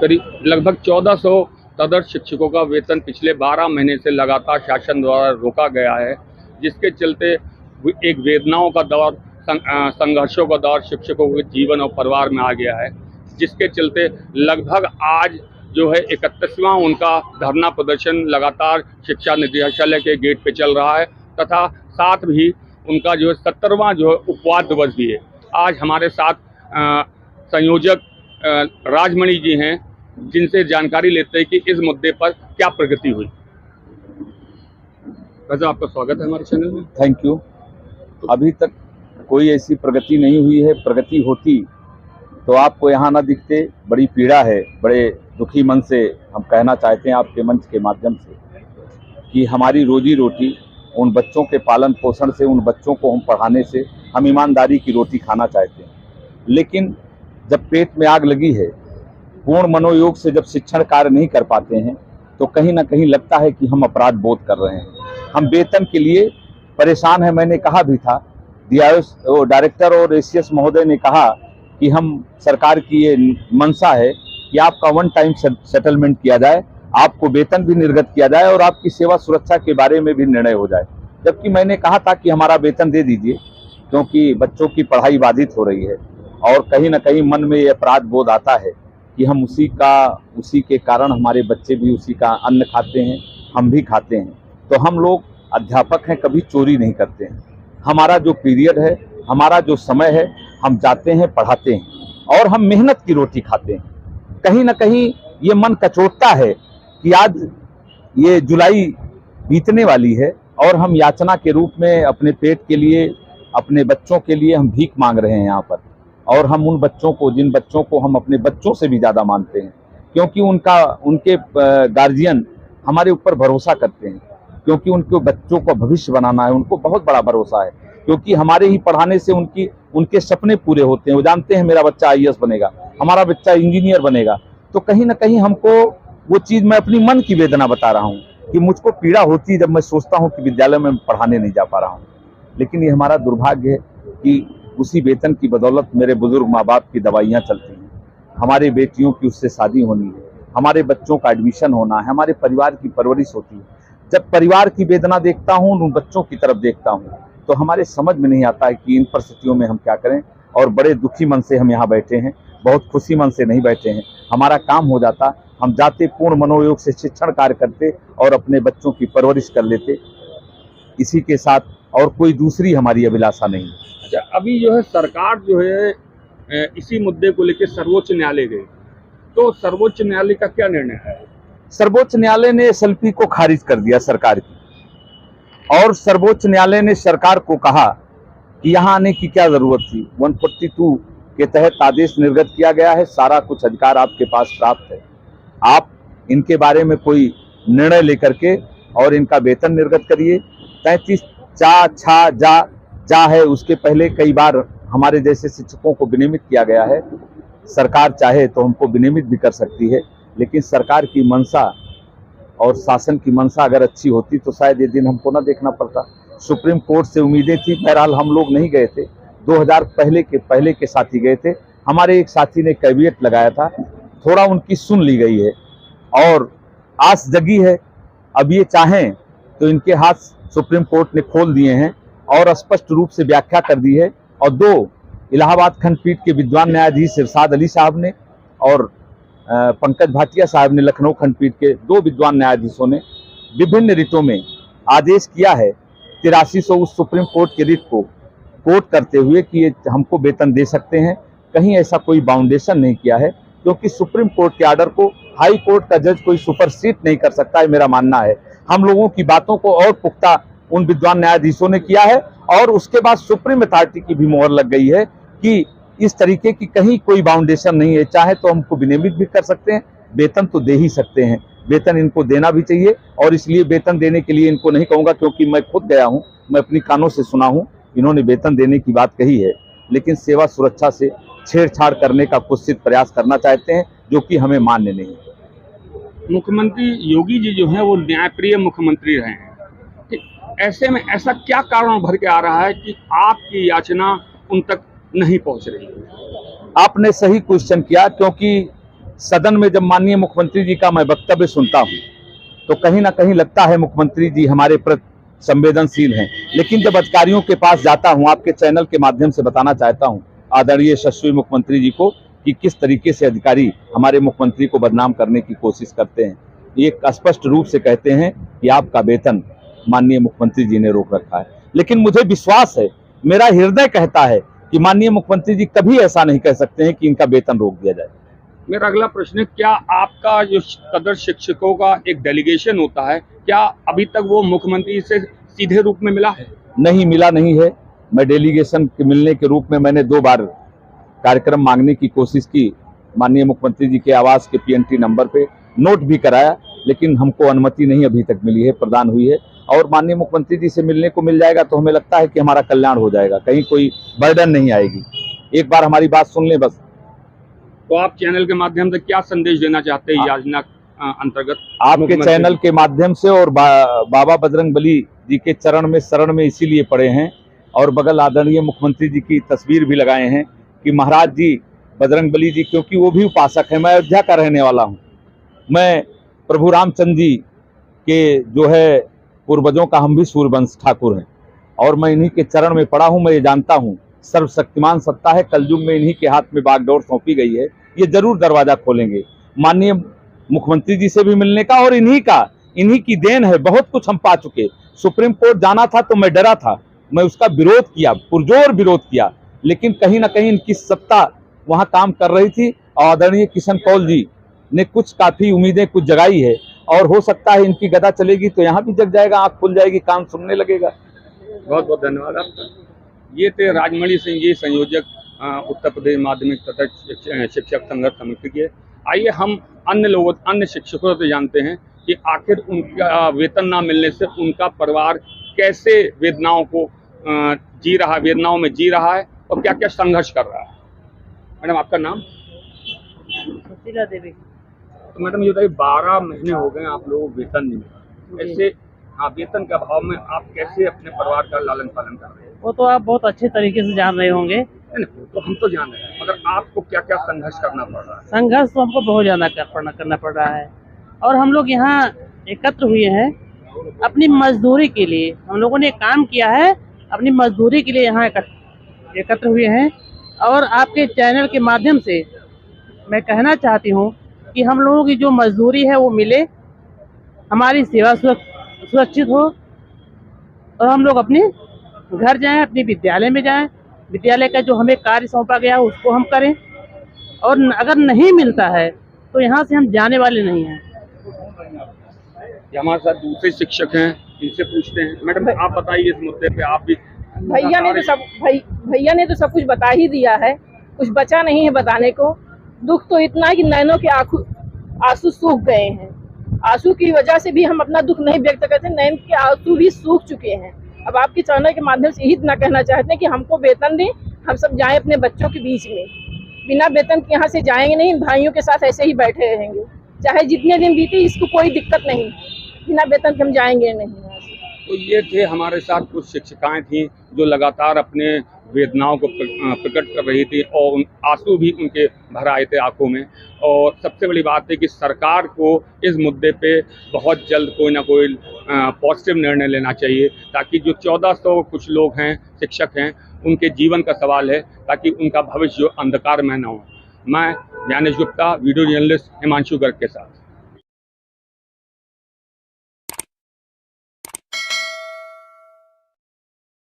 करीब लगभग 1400 तदर्थ शिक्षकों का वेतन पिछले 12 महीने से लगातार शासन द्वारा रोका गया है, जिसके चलते एक वेदनाओं का दौर, संघर्षों का दौर शिक्षकों के जीवन और परिवार में आ गया है, जिसके चलते लगभग आज जो है 31वां उनका धरना प्रदर्शन लगातार शिक्षा निदेशालय के गेट पे चल रहा है तथा साथ भी उनका जो है 70वां जो है उपवास दिवस भी है। आज हमारे साथ संयोजक राजमणि जी हैं, जिनसे जानकारी लेते हैं कि इस मुद्दे पर क्या प्रगति हुई। वैसे आपका स्वागत है हमारे चैनल में। Thank you. अभी तक कोई ऐसी प्रगति नहीं हुई है। प्रगति होती तो आपको यहाँ ना दिखते। बड़ी पीड़ा है, बड़े दुखी मन से हम कहना चाहते हैं आपके मंच के माध्यम से कि हमारी रोजी रोटी उन बच्चों के पालन पोषण से, उन बच्चों को हम पढ़ाने से हम ईमानदारी की रोटी खाना चाहते हैं। लेकिन जब पेट में आग लगी है, पूर्ण मनोयोग से जब शिक्षण कार्य नहीं कर पाते हैं, तो कहीं ना कहीं लगता है कि हम अपराध बोध कर रहे हैं। हम वेतन के लिए परेशान हैं। मैंने कहा भी था, डायरेक्टर और एसीएस महोदय ने कहा कि हम सरकार की ये मंशा है कि आपका वन टाइम सेटलमेंट किया जाए, आपको वेतन भी निर्गत किया जाए और आपकी सेवा सुरक्षा के बारे में भी निर्णय हो जाए। जबकि मैंने कहा था कि हमारा वेतन दे दीजिए, क्योंकि बच्चों की पढ़ाई बाधित हो रही है और कहीं ना कहीं मन में ये अपराध बोध आता है कि हम उसी के कारण हमारे बच्चे भी उसी का अन्न खाते हैं, हम भी खाते हैं। तो हम लोग अध्यापक हैं, कभी चोरी नहीं करते हैं। हमारा जो पीरियड है, हमारा जो समय है, हम जाते हैं, पढ़ाते हैं और हम मेहनत की रोटी खाते हैं। कहीं ना कहीं ये मन कचोटता है कि आज ये जुलाई बीतने वाली है और हम याचना के रूप में अपने पेट के लिए, अपने बच्चों के लिए हम भीख मांग रहे हैं यहाँ पर। और हम उन बच्चों को, जिन बच्चों को हम अपने बच्चों से भी ज़्यादा मानते हैं, क्योंकि उनके गार्जियन हमारे ऊपर भरोसा करते हैं, क्योंकि उनके बच्चों को भविष्य बनाना है, उनको बहुत बड़ा भरोसा है, क्योंकि हमारे ही पढ़ाने से उनके सपने पूरे होते हैं। वो जानते हैं मेरा बच्चा आईएएस बनेगा, हमारा बच्चा इंजीनियर बनेगा। तो कहीं ना कहीं हमको वो चीज़, मैं अपनी मन की वेदना बता रहा हूँ कि मुझको पीड़ा होती है जब मैं सोचता हूँ कि विद्यालय में पढ़ाने नहीं जा पा रहा हूँ। लेकिन ये हमारा दुर्भाग्य है कि उसी वेतन की बदौलत मेरे बुजुर्ग माँ बाप की दवाइयाँ चलती हैं, हमारे बेटियों की उससे शादी होनी है, हमारे बच्चों का एडमिशन होना है, हमारे परिवार की परवरिश होती है। जब परिवार की वेदना देखता हूँ, उन बच्चों की तरफ देखता हूँ, तो हमारे समझ में नहीं आता है कि इन परिस्थितियों में हम क्या करें। और बड़े दुखी मन से हम यहाँ बैठे हैं, बहुत खुशी मन से नहीं बैठे हैं। हमारा काम हो जाता, हम जाते, पूर्ण मनोयोग से शिक्षण कार्य करते और अपने बच्चों की परवरिश कर लेते। इसी के साथ और कोई दूसरी हमारी अभिलाषा नहीं है। अच्छा, अभी जो है सरकार जो है इसी मुद्दे को लेकर सर्वोच्च न्यायालय गई, तो सर्वोच्च न्यायालय का क्या निर्णय है? सर्वोच्च न्यायालय ने एसएलपी को खारिज कर दिया सरकार की, और सर्वोच्च न्यायालय ने सरकार को कहा कि यहाँ आने की क्या जरूरत थी। 142 के तहत आदेश निर्गत किया गया है, सारा कुछ अधिकार आपके पास प्राप्त है, आप इनके बारे में कोई निर्णय लेकर के और इनका वेतन निर्गत करिए। 33 जा है, उसके पहले कई बार हमारे जैसे शिक्षकों को विनियमित किया गया है। सरकार चाहे तो हमको विनियमित भी कर सकती है, लेकिन सरकार की मंशा और शासन की मंशा अगर अच्छी होती तो शायद ये दिन हमको ना देखना पड़ता। सुप्रीम कोर्ट से उम्मीदें थी, बहरहाल हम लोग नहीं गए थे। 2000 पहले के साथी गए थे, हमारे एक साथी ने कैविएट लगाया था, थोड़ा उनकी सुन ली गई है और आस जगी है। अब ये चाहें तो इनके हाथ सुप्रीम कोर्ट ने खोल दिए हैं और स्पष्ट रूप से व्याख्या कर दी है। और 2 इलाहाबाद खंडपीठ के विद्वान न्यायाधीश इरशाद अली साहब ने और पंकज भाटिया साहब ने, लखनऊ खंडपीठ के 2 विद्वान न्यायाधीशों ने विभिन्न रिटों में आदेश किया है 8300 उस सुप्रीम कोर्ट के रिट को कोर्ट करते हुए कि ये हमको वेतन दे सकते हैं। कहीं ऐसा कोई बाउंडेशन नहीं किया है, क्योंकि सुप्रीम कोर्ट के ऑर्डर को हाई कोर्ट का जज कोई सुपरसीड नहीं कर सकता है, मेरा मानना है। हम लोगों की बातों को और पुख्ता उन विद्वान न्यायाधीशों ने किया है और उसके बाद सुप्रीम अथॉरिटी की भी मोहर लग गई है कि इस तरीके की कहीं कोई बाउंडेशन नहीं है। चाहे तो हमको विनियमित भी कर सकते हैं, वेतन तो दे ही सकते हैं, वेतन इनको देना भी चाहिए। और इसलिए वेतन देने के लिए इनको नहीं कहूँगा, क्योंकि मैं खुद गया हूँ, मैं अपनी कानों से सुना हूँ, इन्होंने वेतन देने की बात कही है, लेकिन सेवा सुरक्षा से छेड़छाड़ करने का कुत्सित प्रयास करना चाहते हैं, जो कि हमें मान्य नहीं है। मुख्यमंत्री योगी जी जो हैं वो न्यायप्रिय मुख्यमंत्री रहे हैं, ऐसे में ऐसा क्या कारण भर के आ रहा है कि आपकी याचना उन तक नहीं पहुंच रही है? आपने सही क्वेश्चन किया, क्योंकि सदन में जब माननीय मुख्यमंत्री जी का मैं वक्तव्य सुनता हूं तो कहीं ना कहीं लगता है मुख्यमंत्री जी हमारे प्रति संवेदनशील हैं, लेकिन जब अधिकारियों के पास जाता हूं, आपके चैनल के माध्यम से बताना चाहता हूं आदरणीय यशस्वी मुख्यमंत्री जी को कि किस तरीके से अधिकारी हमारे मुख्यमंत्री को बदनाम करने की कोशिश करते हैं। ये स्पष्ट रूप से कहते हैं कि आपका वेतन माननीय मुख्यमंत्री जी ने रोक रखा है, लेकिन मुझे विश्वास है, मेरा हृदय कहता है कि माननीय मुख्यमंत्री जी कभी ऐसा नहीं कह सकते हैं कि इनका वेतन रोक दिया जाए। मेरा अगला प्रश्न है, क्या आपका जो सदर शिक्षकों का एक डेलीगेशन होता है, क्या अभी तक वो मुख्यमंत्री से सीधे रूप में मिला है? नहीं मिला नहीं है। मैं डेलीगेशन के मिलने के रूप में मैंने 2 बार कार्यक्रम मांगने की कोशिश की, माननीय मुख्यमंत्री जी के आवास के PNT नंबर पे नोट भी कराया, लेकिन हमको अनुमति नहीं अभी तक मिली है, प्रदान हुई है। और माननीय मुख्यमंत्री जी से मिलने को मिल जाएगा तो हमें लगता है कि हमारा कल्याण हो जाएगा, कहीं कोई बर्डन नहीं आएगी। एक बार हमारी बात सुन लें बस। तो आप चैनल के माध्यम से क्या संदेश देना चाहते हैं योजना अंतर्गत? आपके चैनल के माध्यम से और बाबा बजरंगबली जी के चरण में शरण में इसीलिए पड़े हैं, और बगल आदरणीय मुख्यमंत्री जी की तस्वीर भी लगाए हैं कि महाराज जी बजरंगबली जी, क्योंकि वो भी उपासक है। मैं अयोध्या का रहने वाला हूँ, मैं प्रभु रामचंद्र जी के जो है पूर्वजों का हम भी सूर्यवंश ठाकुर हैं, और मैं इन्हीं के चरण में पड़ा हूँ। मैं ये जानता हूँ सर्वशक्तिमान सत्ता है, कलयुग में इन्हीं के हाथ में बागडोर सौंपी गई है, ये जरूर दरवाजा खोलेंगे माननीय मुख्यमंत्री जी से भी मिलने का। और इन्हीं की देन है, बहुत कुछ हम पा चुके। सुप्रीम कोर्ट जाना था तो मैं डरा था, मैं उसका विरोध किया, पुरजोर विरोध किया, लेकिन कहीं ना कहीं इनकी सत्ता वहां काम कर रही थी। और आदरणीय किशन कौल जी ने कुछ काफी उम्मीदें कुछ जगाई है, और हो सकता है इनकी गदा चलेगी तो यहाँ भी जग जाएगा, आंख खुल जाएगी, कान सुनने लगेगा। बहुत बहुत धन्यवाद आपका। ये थे राजमणि सिंह जी, संयोजक उत्तर प्रदेश माध्यमिक तथा शिक्षक संघर्ष समिति के। आइए हम अन्य शिक्षकों से जानते हैं कि आखिर उनका वेतन ना मिलने से उनका परिवार कैसे वेदनाओं में जी रहा है और क्या क्या संघर्ष कर रहा है। मैडम, आपका नाम? सुशीला देवी। तो मैडम ये बताइए, 12 महीने हो गए आप लोगों को वेतन नहीं मिला, ऐसे वेतन के अभाव में आप कैसे अपने परिवार का लालन पालन कर रहे हैं? वो तो आप बहुत अच्छे तरीके से जान रहे होंगे। नहीं, तो हम तो जान रहे हैं, मगर आपको क्या क्या संघर्ष करना पड़ रहा है? संघर्ष तो हमको बहुत ज्यादा करना पड़ रहा है, और हम लोग यहाँ एकत्र हुए हैं अपनी मजदूरी के लिए। हम लोगों ने काम किया है, अपनी मजदूरी के लिए यहाँ एकत्र हुए हैं। और आपके चैनल के माध्यम से मैं कहना चाहती हूँ कि हम लोगों की जो मजदूरी है वो मिले, हमारी सेवा सुरक्षित हो, और हम लोग अपने घर जाएं, अपने विद्यालय में जाएं, विद्यालय का जो हमें कार्य सौंपा गया है उसको हम करें। और अगर नहीं मिलता है तो यहाँ से हम जाने वाले नहीं हैं। हमारे साथ दूसरे शिक्षक हैं, इनसे पूछते हैं। मैडम, आप बताइए इस मुद्दे पे। आप भी भैया ने तो सब कुछ बता ही दिया है, कुछ बचा नहीं है बताने को। दुख तो इतना कि नैनों के आंसू सूख गए हैं। आंसू की वजह से भी हम अपना दुख नहीं व्यक्त करते, नैन के आंसू भी सूख चुके हैं। अब आपके चैनल के माध्यम से यही इतना कहना चाहते हैं कि हमको वेतन दें, हम सब जाएं अपने बच्चों के बीच में। बिना वेतन के यहाँ से जाएंगे नहीं, भाइयों के साथ ऐसे ही बैठे रहेंगे, चाहे जितने दिन बीते, इसको कोई दिक्कत नहीं, बिना वेतन के हम जाएंगे नहीं। तो ये थे हमारे साथ कुछ शिक्षिकाएं थी जो लगातार अपने वेदनाओं को प्रकट कर रही थी, और आंसू भी उनके भर आए थे आंखों में। और सबसे बड़ी बात है कि सरकार को इस मुद्दे पे बहुत जल्द कोई ना कोई पॉजिटिव निर्णय लेना चाहिए, ताकि जो 1400 कुछ लोग हैं, शिक्षक हैं, उनके जीवन का सवाल है, ताकि उनका भविष्य जो अंधकार में न हो। मैं ज्ञानेश गुप्ता, वीडियो जर्नलिस्ट हिमांशु गर्ग के साथ।